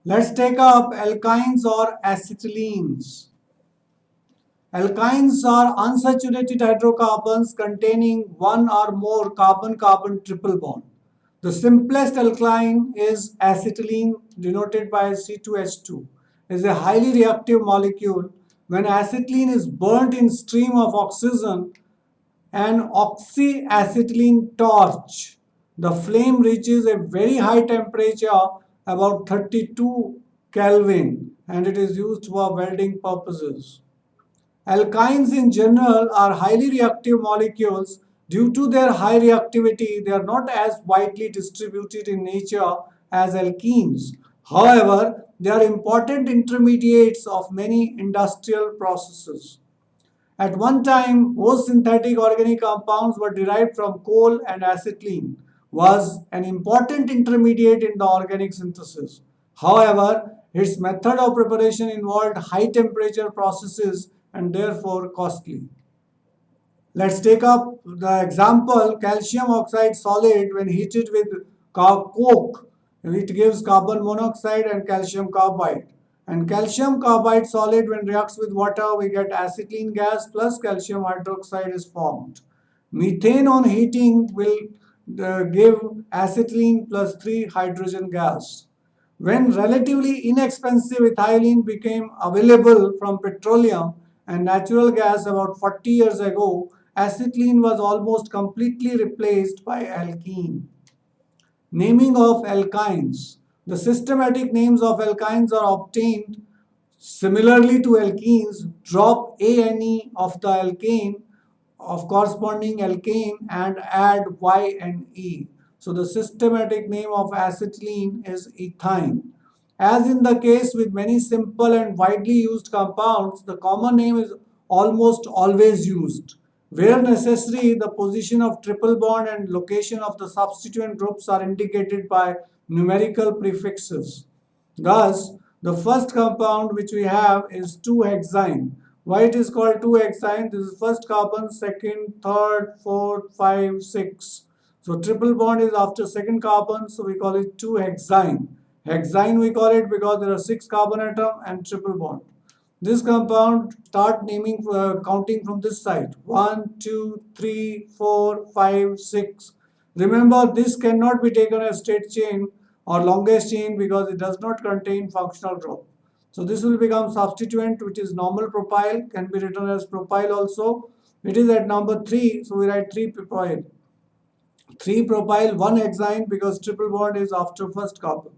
Let's take up alkynes or acetylenes. Alkynes are unsaturated hydrocarbons containing one or more carbon-carbon triple bond. The simplest alkyne is acetylene, denoted by C2H2. It is a highly reactive molecule. When acetylene is burnt in stream of oxygen, an oxyacetylene torch, the flame reaches a very high temperature, about 32 Kelvin, and it is used for welding purposes. Alkynes in general are highly reactive molecules. Due to their high reactivity, they are not as widely distributed in nature as alkenes. However, they are important intermediates of many industrial processes. At one time, most synthetic organic compounds were derived from coal, and acetylene was an important intermediate in the organic synthesis. However, its method of preparation involved high temperature processes and therefore costly. Let's take up the example calcium oxide solid when heated with coke. It gives carbon monoxide and calcium carbide. And calcium carbide solid when reacts with water, we get acetylene gas plus calcium hydroxide is formed. Methane on heating will give acetylene plus 3 hydrogen gas. When relatively inexpensive ethylene became available from petroleum and natural gas about 40 years ago, acetylene was almost completely replaced by alkene. Naming of alkynes. The systematic names of alkynes are obtained similarly to alkenes. Drop ane of the alkane of corresponding alkane and add y and e. So the systematic name of acetylene is ethine. As in the case with many simple and widely used compounds, the common name is almost always used. Where necessary, the position of triple bond and location of the substituent groups are indicated by numerical prefixes. Thus, the first compound which we have is 2-hexyne. Why it is called 2-hexyne? This is first carbon, second, third, fourth, 5, 6. So triple bond is after second carbon, so we call it 2-hexyne. Hexyne we call it because there are 6 carbon atom and triple bond. This compound start naming counting from this side. 1, 2, 3, 4, 5, 6. Remember, this cannot be taken as straight chain or longest chain because it does not contain functional group. So this will become substituent, which is normal propyl, can be written as propyl also. It is at number 3, so we write 3 propyl. 3 propyl, 1 hexyne because triple bond is after first carbon.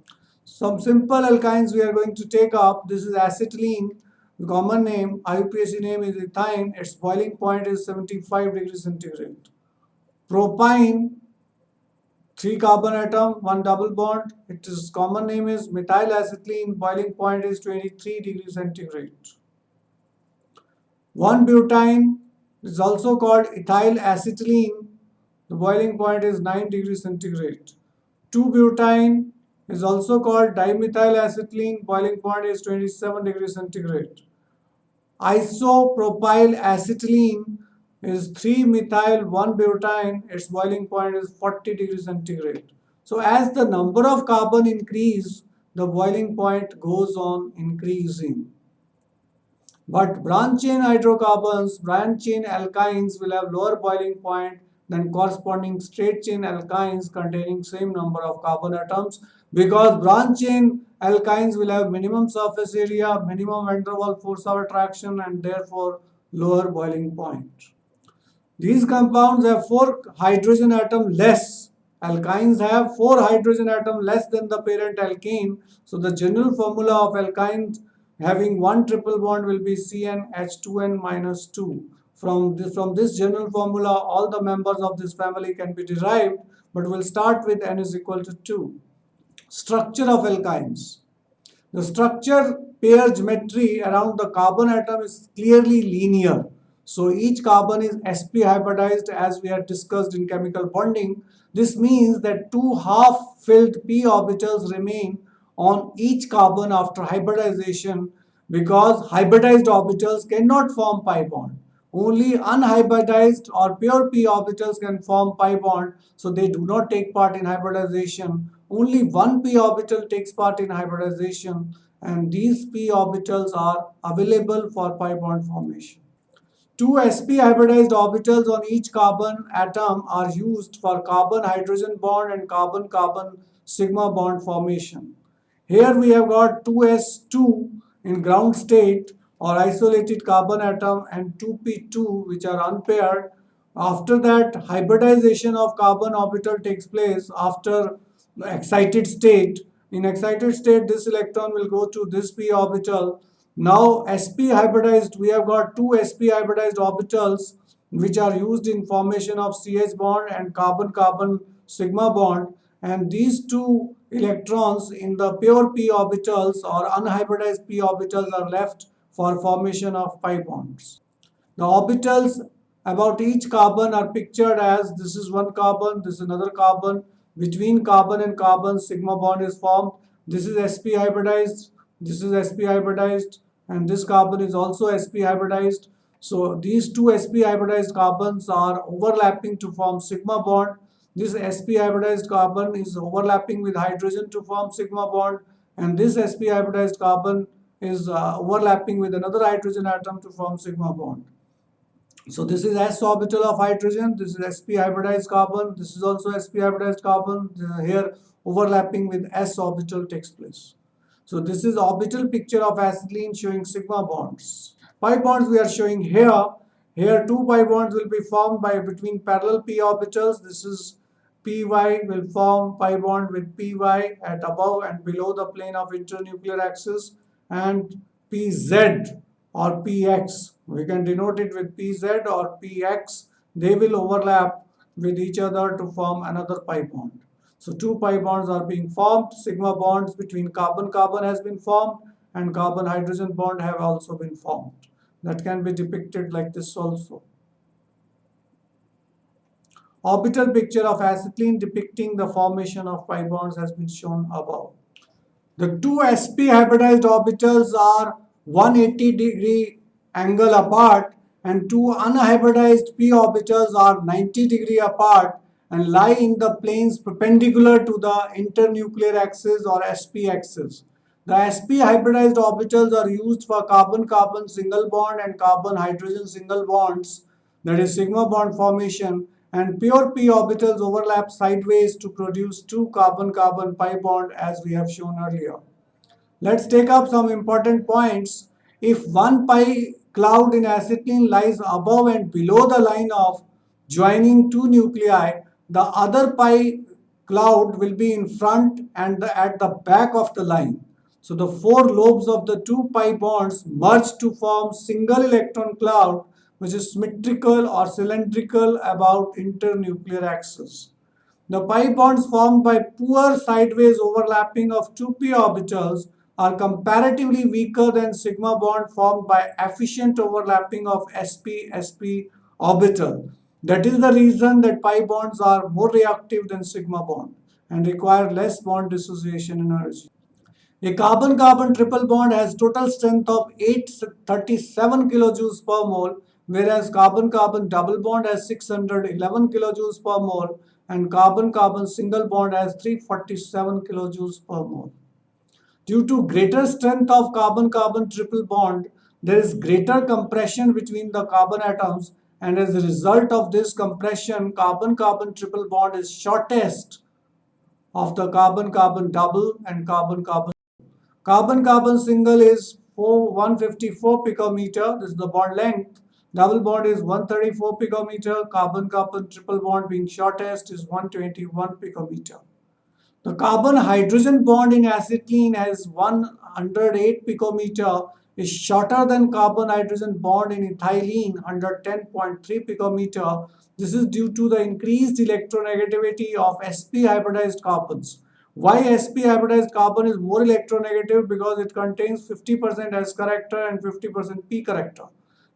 Some simple alkynes we are going to take up. This is acetylene. The common name, IUPAC name is ethine. Its boiling point is 75 degrees centigrade. Propyne, 3 carbon atom, 1 double bond. Its common name is methyl acetylene. Boiling point is 23 degrees centigrade. 1-butene is also called ethyl acetylene. The boiling point is 9 degrees centigrade. 2-butene is also called dimethyl acetylene. Boiling point is 27 degrees centigrade. Isopropyl acetylene is 3-methyl-1-butene. Its boiling point is 40 degrees centigrade. So as the number of carbon increase, the boiling point goes on increasing. But branch chain hydrocarbons, branch chain alkynes will have lower boiling point than corresponding straight chain alkynes containing same number of carbon atoms, because branch chain alkynes will have minimum surface area, minimum van der Waals force of attraction, and therefore lower boiling point. These compounds have 4 hydrogen atom less. Alkynes have 4 hydrogen atom less than the parent alkane. So the general formula of alkynes having 1 triple bond will be CnH2n minus 2. From this general formula, all the members of this family can be derived, but we'll start with n is equal to 2. Structure of alkynes. The structure pair geometry around the carbon atom is clearly linear. So each carbon is sp hybridized as we had discussed in chemical bonding. This means that 2 half-filled p orbitals remain on each carbon after hybridization, because hybridized orbitals cannot form pi bond. Only unhybridized or pure p orbitals can form pi bond, so they do not take part in hybridization. only one p orbital takes part in hybridization, and these p orbitals are available for pi bond formation. Two sp hybridized orbitals on each carbon atom are used for carbon-hydrogen bond and carbon-carbon sigma bond formation. Here we have got 2s2 in ground state or isolated carbon atom and 2p2 which are unpaired. After that, hybridization of carbon orbital takes place after excited state. In excited state, this electron will go to this p orbital. Now sp hybridized, we have got two sp hybridized orbitals which are used in formation of CH bond and carbon-carbon sigma bond, and these two electrons in the pure p orbitals or unhybridized p orbitals are left for formation of pi bonds. The orbitals about each carbon are pictured as this is one carbon, this is another carbon. Between carbon and carbon, sigma bond is formed. This is sp hybridized, this is sp hybridized, and this carbon is also sp hybridized. So these two sp hybridized carbons are overlapping to form sigma bond. This sp hybridized carbon is overlapping with hydrogen to form sigma bond, and this sp hybridized carbon is overlapping with another hydrogen atom to form sigma bond. So this is s orbital of hydrogen, this is sp hybridized carbon, this is also sp hybridized carbon. Here overlapping with s orbital takes place. So this is orbital picture of acetylene showing sigma bonds. Pi bonds we are showing here. Here two pi bonds will be formed by between parallel p orbitals. This is py will form pi bond with py at above and below the plane of internuclear axis, and pz or px, we can denote it with pz or px. They will overlap with each other to form another pi bond. So two pi bonds are being formed. Sigma bonds between carbon-carbon has been formed, and carbon-hydrogen bond have also been formed. That can be depicted like this also. Orbital picture of acetylene depicting the formation of pi bonds has been shown above. The two sp hybridized orbitals are 180-degree angle apart, and two unhybridized p orbitals are 90-degree apart and lie in the planes perpendicular to the internuclear axis or sp axis. The sp hybridized orbitals are used for carbon-carbon single bond and carbon-hydrogen single bonds, that is sigma bond formation, and pure p orbitals overlap sideways to produce two carbon-carbon pi bond as we have shown earlier. Let's take up some important points. If one pi cloud in acetylene lies above and below the line of joining two nuclei, the other pi cloud will be in front and at the back of the line. So the four lobes of the two pi bonds merge to form single electron cloud which is symmetrical or cylindrical about internuclear axis. The pi bonds formed by poor sideways overlapping of two p orbitals are comparatively weaker than sigma bond formed by efficient overlapping of sp-sp orbital. That is the reason that pi bonds are more reactive than sigma bond and require less bond dissociation energy. A carbon-carbon triple bond has total strength of 837 kilojoules per mole, whereas carbon-carbon double bond has 611 kilojoules per mole and carbon-carbon single bond has 347 kilojoules per mole. Due to greater strength of carbon-carbon triple bond, there is greater compression between the carbon atoms, and as a result of this compression, carbon-carbon triple bond is shortest of the carbon-carbon double and carbon-carbon. Carbon-carbon single is 154 picometer, this is the bond length. Double bond is 134 picometer. Carbon-carbon triple bond being shortest is 121 picometer. The carbon-hydrogen bond in acetylene has 108 picometer, is shorter than carbon-hydrogen bond in ethylene, 110.3 picometer. This is due to the increased electronegativity of sp hybridized carbons. Why sp hybridized carbon is more electronegative? Because it contains 50% s character and 50% p character.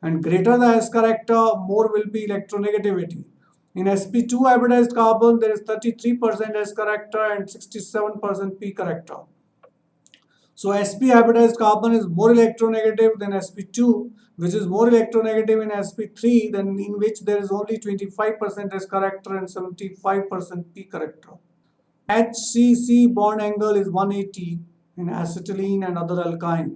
And greater the s character, more will be electronegativity. In sp2 hybridized carbon, there is 33% s character and 67% p character. So sp hybridized carbon is more electronegative than sp2, which is more electronegative in sp3, than in which there is only 25% s character and 75% p character. HCC bond angle is 180 in acetylene and other alkyne.